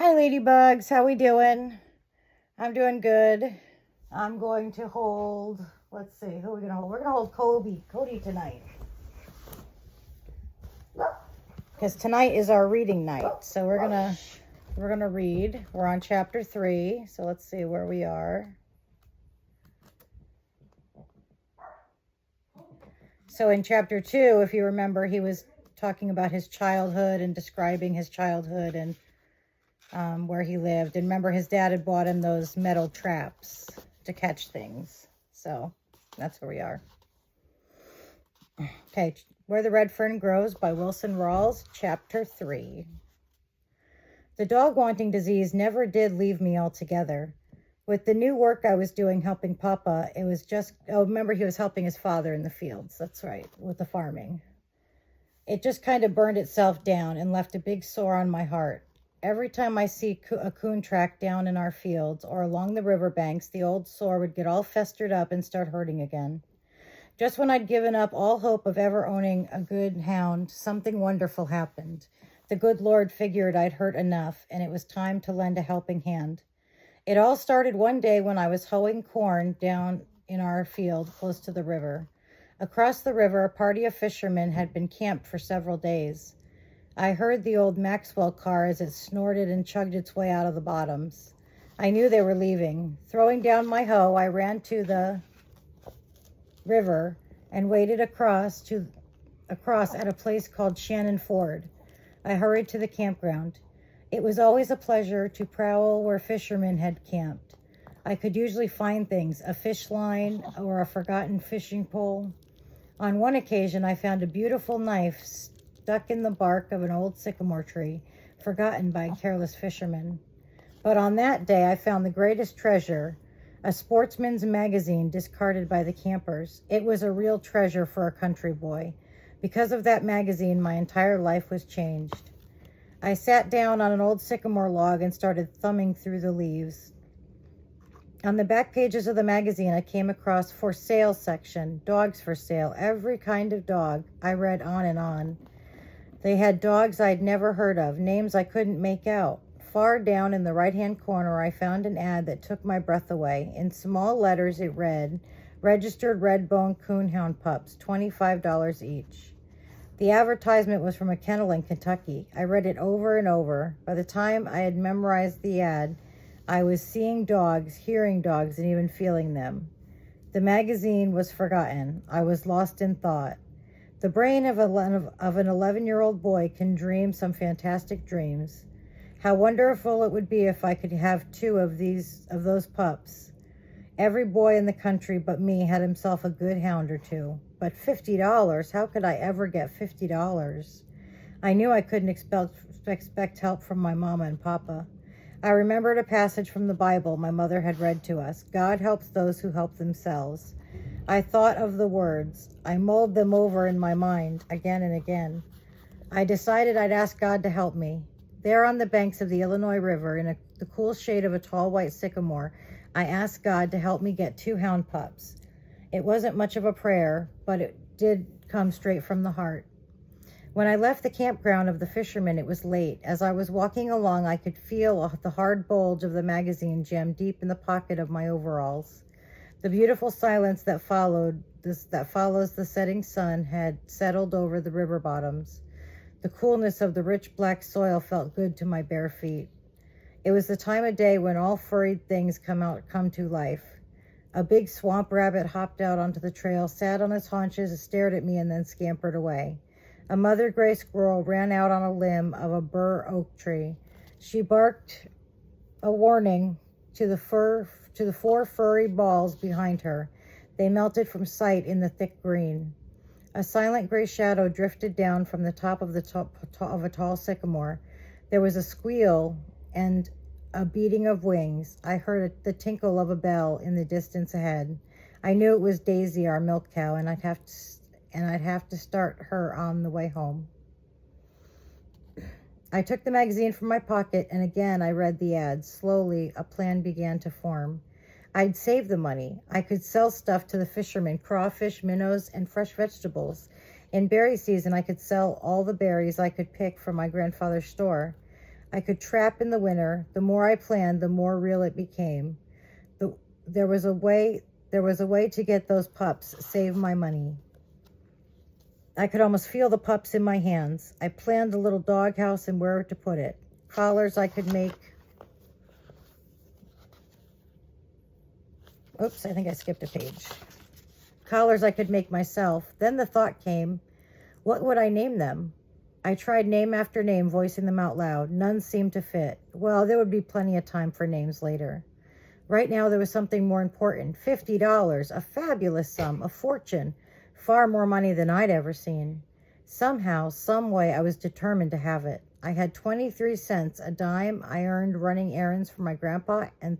Hi, ladybugs. How we doing? I'm doing good. I'm going to hold, let's see, who are we going to hold? We're going to hold Cody tonight. Because tonight is our reading night. So we're going to read. We're on chapter 3. So let's see where we are. So in chapter 2, if you remember, he was talking about his childhood and describing his childhood and where he lived. And remember, his dad had bought him those metal traps to catch things. So that's where we are. Okay, Where the Red Fern Grows by Wilson Rawls, chapter 3. The dog-wanting disease never did leave me altogether. With the new work I was doing helping Papa, it was just, remember he was helping his father in the fields. That's right, with the farming. It just kind of burned itself down and left a big sore on my heart. Every time I see a coon track down in our fields or along the riverbanks, the old sore would get all festered up and start hurting again. Just when I'd given up all hope of ever owning a good hound, something wonderful happened. The good Lord figured I'd hurt enough, and it was time to lend a helping hand. It all started one day when I was hoeing corn down in our field close to the river. Across the river, a party of fishermen had been camped for several days. I heard the old Maxwell car as it snorted and chugged its way out of the bottoms. I knew they were leaving. Throwing down my hoe, I ran to the river and waded across at a place called Shannon Ford. I hurried to the campground. It was always a pleasure to prowl where fishermen had camped. I could usually find things, a fish line or a forgotten fishing pole. On one occasion, I found a beautiful knife stuck in the bark of an old sycamore tree, forgotten by a careless fisherman. But on that day, I found the greatest treasure, a sportsman's magazine discarded by the campers. It was a real treasure for a country boy. Because of that magazine, my entire life was changed. I sat down on an old sycamore log and started thumbing through the leaves. On the back pages of the magazine, I came across for sale section, dogs for sale, every kind of dog. I read on and on. They had dogs I'd never heard of, names I couldn't make out. Far down in the right-hand corner, I found an ad that took my breath away. In small letters, it read, "Registered red-bone coonhound pups, $25 each." The advertisement was from a kennel in Kentucky. I read it over and over. By the time I had memorized the ad, I was seeing dogs, hearing dogs, and even feeling them. The magazine was forgotten. I was lost in thought. The brain of an 11-year-old boy can dream some fantastic dreams. How wonderful it would be if I could have 2 of those pups. Every boy in the country but me had himself a good hound or 2. But $50, how could I ever get $50? I knew I couldn't expect help from my mama and papa. I remembered a passage from the Bible my mother had read to us. God helps those who help themselves. I thought of the words. I mulled them over in my mind again and again. I decided I'd ask God to help me. There on the banks of the Illinois River, in the cool shade of a tall white sycamore, I asked God to help me get 2 hound pups. It wasn't much of a prayer, but it did come straight from the heart. When I left the campground of the fishermen, it was late. As I was walking along, I could feel the hard bulge of the magazine jammed deep in the pocket of my overalls. The beautiful silence that follows the setting sun had settled over the river bottoms. The coolness of the rich black soil felt good to my bare feet. It was the time of day when all furried things come to life. A big swamp rabbit hopped out onto the trail, sat on its haunches, stared at me, and then scampered away. A mother gray squirrel ran out on a limb of a bur oak tree. She barked a warning to the 4 furry balls behind her. They melted from sight in the thick green. A silent gray shadow drifted down from the top of a tall sycamore. There was a squeal and a beating of wings. I heard the tinkle of a bell in the distance ahead. I knew it was Daisy, our milk cow, and I'd have to start her on the way home. I took the magazine from my pocket, and again I read the ads. Slowly, a plan began to form. I'd save the money. I could sell stuff to the fishermen, crawfish, minnows, and fresh vegetables. In berry season, I could sell all the berries I could pick from my grandfather's store. I could trap in the winter. The more I planned, the more real it became. There was a way to get those pups, save my money. I could almost feel the pups in my hands. I planned the little doghouse and where to put it. Collars I could make. Oops, I think I skipped a page. Collars I could make myself. Then the thought came, what would I name them? I tried name after name, voicing them out loud. None seemed to fit. Well, there would be plenty of time for names later. Right now, there was something more important. $50, a fabulous sum, a fortune, far more money than I'd ever seen. Somehow, some way, I was determined to have it. I had 23 cents, a dime I earned running errands for my grandpa, and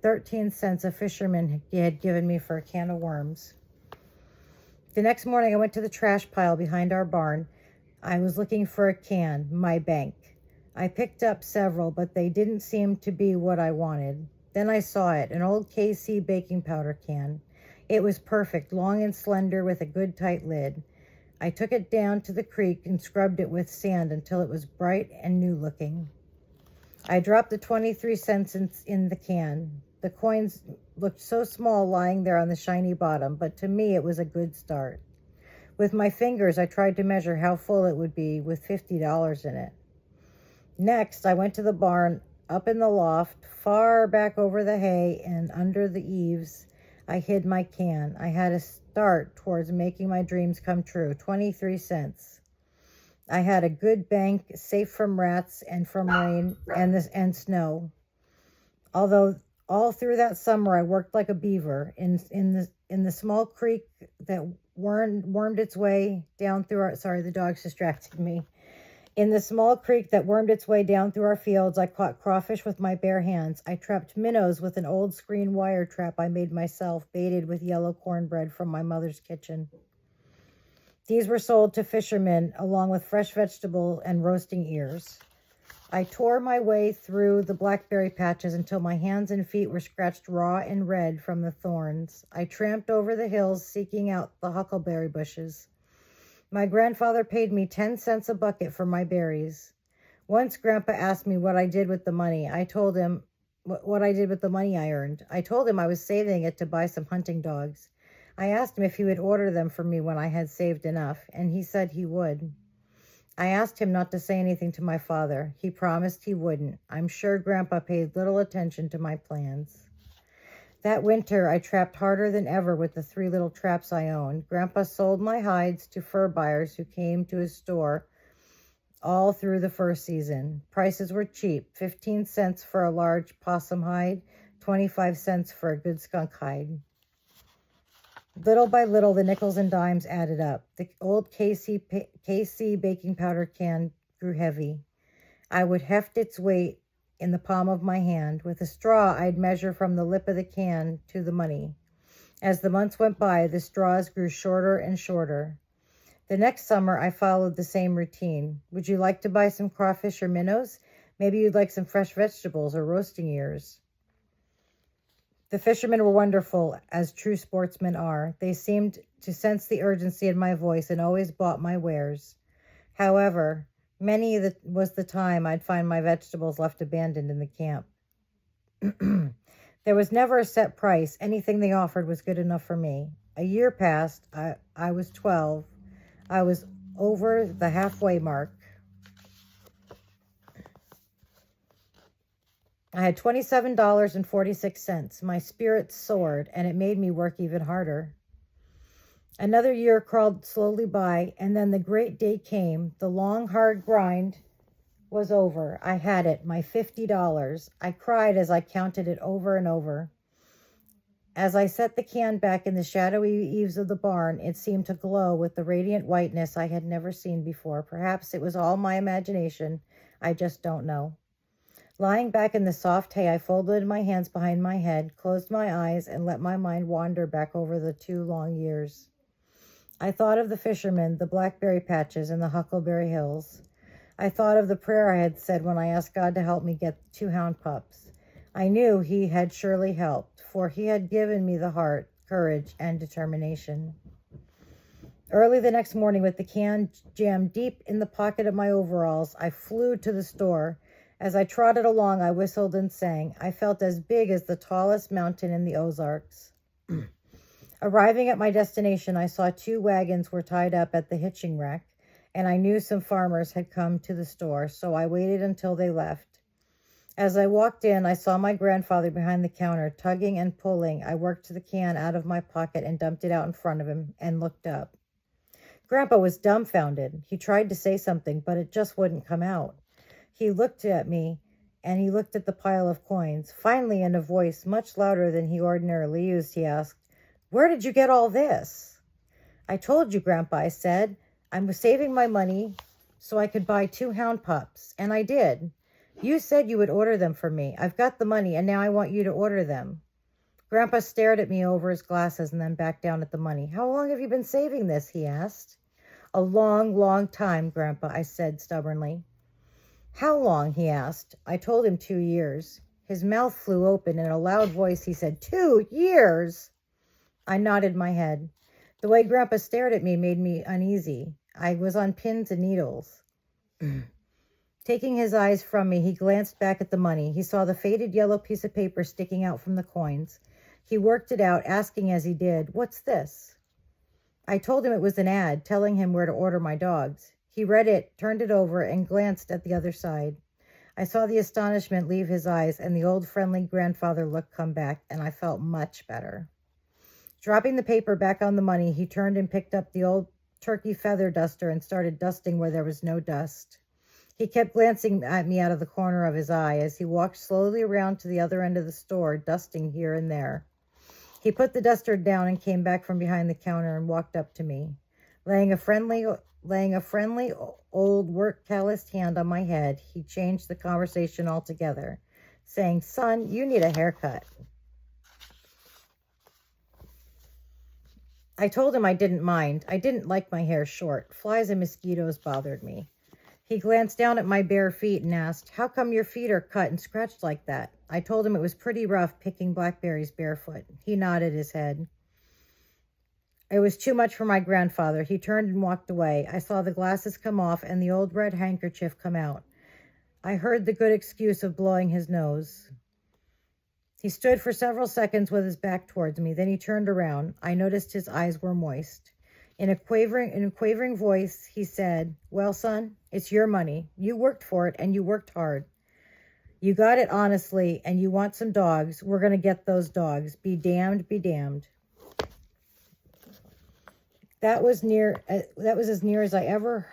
13 cents a fisherman had given me for a can of worms. The next morning, I went to the trash pile behind our barn. I was looking for a can, my bank. I picked up several, but they didn't seem to be what I wanted. Then I saw it, an old KC baking powder can. It was perfect, long and slender with a good tight lid. I took it down to the creek and scrubbed it with sand until it was bright and new looking. I dropped the 23 cents in the can. The coins looked so small lying there on the shiny bottom, but to me it was a good start. With my fingers, I tried to measure how full it would be with $50 in it. Next, I went to the barn, up in the loft, far back over the hay and under the eaves. I hid my can. I had a start towards making my dreams come true. 23 cents. I had a good bank, safe from rats and from rain and snow. Although all through that summer I worked like a beaver in the small creek that wormed its way down through our, sorry, the dog's distracted me. In the small creek that wormed its way down through our fields, I caught crawfish with my bare hands. I trapped minnows with an old screen wire trap I made myself, baited with yellow cornbread from my mother's kitchen. These were sold to fishermen along with fresh vegetable and roasting ears. I tore my way through the blackberry patches until my hands and feet were scratched raw and red from the thorns. I tramped over the hills seeking out the huckleberry bushes. My grandfather paid me 10 cents a bucket for my berries. Once Grandpa asked me what I did with the money. I told him what I did with the money I earned. I told him I was saving it to buy some hunting dogs. I asked him if he would order them for me when I had saved enough, and he said he would. I asked him not to say anything to my father. He promised he wouldn't. I'm sure Grandpa paid little attention to my plans. That winter, I trapped harder than ever with the 3 little traps I owned. Grandpa sold my hides to fur buyers who came to his store all through the fur season. Prices were cheap, 15 cents for a large possum hide, 25 cents for a good skunk hide. Little by little, the nickels and dimes added up. The old KC baking powder can grew heavy. I would heft its weight in the palm of my hand. With a straw, I'd measure from the lip of the can to the money. As the months went by, the straws grew shorter and shorter. The next summer, I followed the same routine. Would you like to buy some crawfish or minnows? Maybe you'd like some fresh vegetables or roasting ears. The fishermen were wonderful, as true sportsmen are. They seemed to sense the urgency in my voice and always bought my wares. However, many was the time I'd find my vegetables left abandoned in the camp. There was never a set price. Anything they offered was good enough for me. A year passed. I was 12. I was over the halfway mark. I had $27.46. My spirits soared, and it made me work even harder. Another year crawled slowly by, and then the great day came. The long, hard grind was over. I had it, my $50. I cried as I counted it over and over. As I set the can back in the shadowy eaves of the barn, it seemed to glow with the radiant whiteness I had never seen before. Perhaps it was all my imagination. I just don't know. Lying back in the soft hay, I folded my hands behind my head, closed my eyes, and let my mind wander back over the 2 long years. I thought of the fishermen, the blackberry patches, and the huckleberry hills. I thought of the prayer I had said when I asked God to help me get 2 hound pups. I knew he had surely helped, for he had given me the heart, courage, and determination. Early the next morning, with the can jammed deep in the pocket of my overalls, I flew to the store. As I trotted along, I whistled and sang. I felt as big as the tallest mountain in the Ozarks. Arriving at my destination, I saw 2 wagons were tied up at the hitching rack, and I knew some farmers had come to the store, so I waited until they left. As I walked in, I saw my grandfather behind the counter, tugging and pulling. I worked the can out of my pocket and dumped it out in front of him and looked up. Grandpa was dumbfounded. He tried to say something, but it just wouldn't come out. He looked at me, and he looked at the pile of coins. Finally, in a voice much louder than he ordinarily used, he asked, "Where did you get all this?" "I told you, Grandpa," I said. "I was saving my money so I could buy 2 hound pups, and I did. You said you would order them for me. I've got the money, and now I want you to order them." Grandpa stared at me over his glasses and then back down at the money. "How long have you been saving this?" he asked. "A long, long time, Grandpa," I said stubbornly. "How long?" he asked. I told him 2 years. His mouth flew open. In a loud voice, he said, 2 years? I nodded my head. The way Grandpa stared at me made me uneasy. I was on pins and needles. Taking his eyes from me, he glanced back at the money. He saw the faded yellow piece of paper sticking out from the coins. He worked it out, asking as he did, "What's this?" I told him it was an ad, telling him where to order my dogs. He read it, turned it over, and glanced at the other side. I saw the astonishment leave his eyes and the old friendly grandfather look come back, and I felt much better. Dropping the paper back on the money, he turned and picked up the old turkey feather duster and started dusting where there was no dust. He kept glancing at me out of the corner of his eye as he walked slowly around to the other end of the store, dusting here and there. He put the duster down and came back from behind the counter and walked up to me. Laying a friendly old work-calloused hand on my head, he changed the conversation altogether, saying, "Son, you need a haircut." I told him I didn't mind. I didn't like my hair short. Flies and mosquitoes bothered me. He glanced down at my bare feet and asked, "How come your feet are cut and scratched like that?" I told him it was pretty rough picking blackberries barefoot. He nodded his head. It was too much for my grandfather. He turned and walked away. I saw the glasses come off and the old red handkerchief come out. I heard the good excuse of blowing his nose. He stood for several seconds with his back towards me. Then he turned around. I noticed his eyes were moist. In a quavering voice, he said, "Well, son, it's your money. You worked for it, and you worked hard. You got it honestly, and you want some dogs. We're going to get those dogs. Be damned, be damned." That was as near as I ever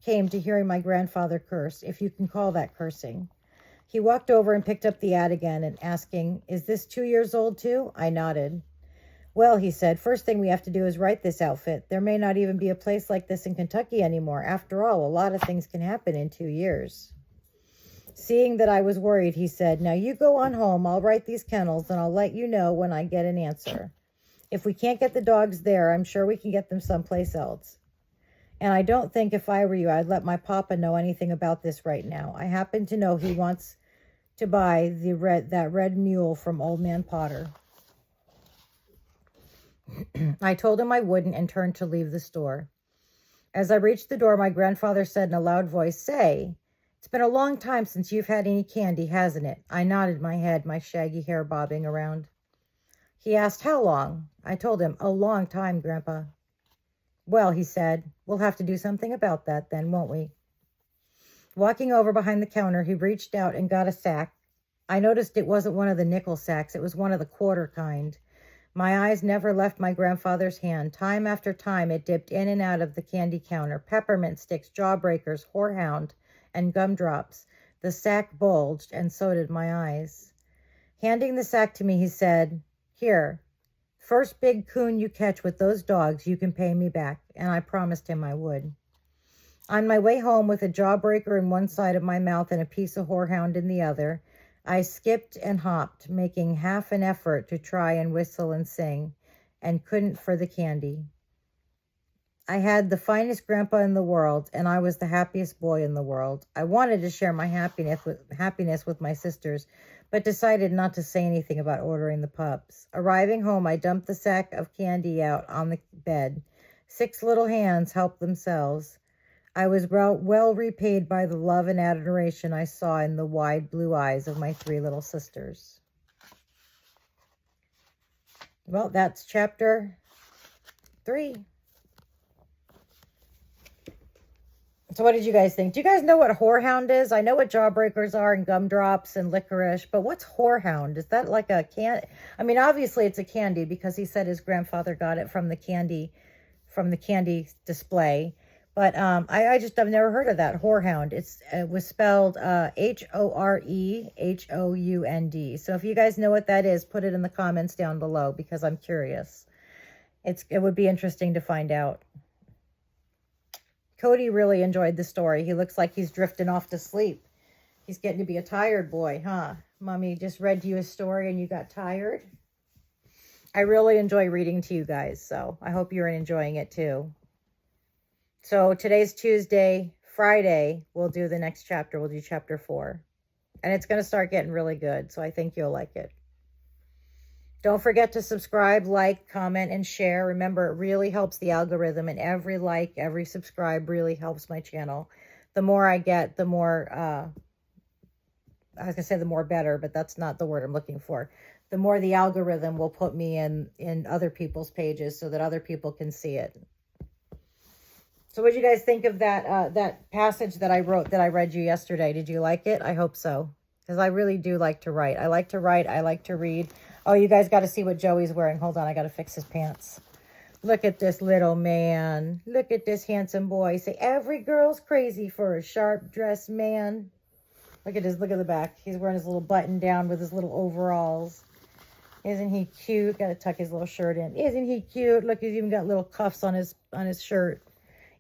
came to hearing my grandfather curse, if you can call that cursing. He walked over and picked up the ad again and asking, "Is this 2 years old too?" I nodded. "Well," he said, "first thing we have to do is write this outfit. There may not even be a place like this in Kentucky anymore. After all, a lot of things can happen in 2 years. Seeing that I was worried, he said, "Now you go on home. I'll write these kennels, and I'll let you know when I get an answer. If we can't get the dogs there, I'm sure we can get them someplace else. And I don't think if I were you, I'd let my papa know anything about this right now. I happen to know he wants to buy that red mule from Old Man Potter." I told him I wouldn't and turned to leave the store. As I reached the door, my grandfather said in a loud voice, "Say, it's been a long time since you've had any candy, hasn't it?" I nodded my head, my shaggy hair bobbing around. He asked, "How long?" I told him, "A long time, Grandpa." "Well," he said, "we'll have to do something about that then, won't we?" Walking over behind the counter, he reached out and got a sack. I noticed it wasn't one of the nickel sacks. It was one of the quarter kind. My eyes never left my grandfather's hand. Time after time, it dipped in and out of the candy counter. Peppermint sticks, jawbreakers, horehound, and gumdrops. The sack bulged, and so did my eyes. Handing the sack to me, he said, "Here, first big coon you catch with those dogs, you can pay me back." And I promised him I would. On my way home, with a jawbreaker in one side of my mouth and a piece of horehound in the other, I skipped and hopped, making half an effort to try and whistle and sing, and couldn't for the candy. I had the finest grandpa in the world, and I was the happiest boy in the world. I wanted to share my happiness with my sisters, but decided not to say anything about ordering the pups. Arriving home, I dumped the sack of candy out on the bed, 6 little hands helped themselves. I was well repaid by the love and adoration I saw in the wide blue eyes of my 3 little sisters. Well, that's chapter 3. So what did you guys think? Do you guys know what whorehound is? I know what jawbreakers are and gumdrops and licorice, but what's whorehound? Is that like a can? I mean, obviously it's a candy because he said his grandfather got it from the candy display. But I've never heard of that, whorehound. It was spelled Horehound. So if you guys know what that is, put it in the comments down below because I'm curious. It would be interesting to find out. Cody really enjoyed the story. He looks like he's drifting off to sleep. He's getting to be a tired boy, huh? Mommy just read you a story and you got tired. I really enjoy reading to you guys, so I hope you're enjoying it too. So today's Tuesday. Friday, we'll do the next chapter. We'll do chapter 4. And it's going to start getting really good, so I think you'll like it. Don't forget to subscribe, like, comment, and share. Remember, it really helps the algorithm, and every like, every subscribe really helps my channel. The more I get, the more, I was going to say the more better, but that's not the word I'm looking for. The more the algorithm will put me in other people's pages so that other people can see it. So what did you guys think of that passage that I read you yesterday? Did you like it? I hope so, because I really do like to write. I like to write. I like to read. Oh, you guys got to see what Joey's wearing. Hold on, I got to fix his pants. Look at this little man. Look at this handsome boy. Say, every girl's crazy for a sharp-dressed man. Look at the back. He's wearing his little button down with his little overalls. Isn't he cute? Got to tuck his little shirt in. Isn't he cute? Look, he's even got little cuffs on his shirt.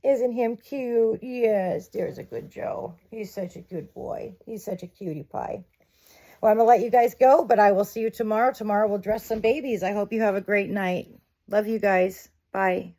Isn't him cute? Yes, there's a good Joe. He's such a good boy. He's such a cutie pie. Well, I'm going to let you guys go, but I will see you tomorrow. Tomorrow we'll dress some babies. I hope you have a great night. Love you guys. Bye.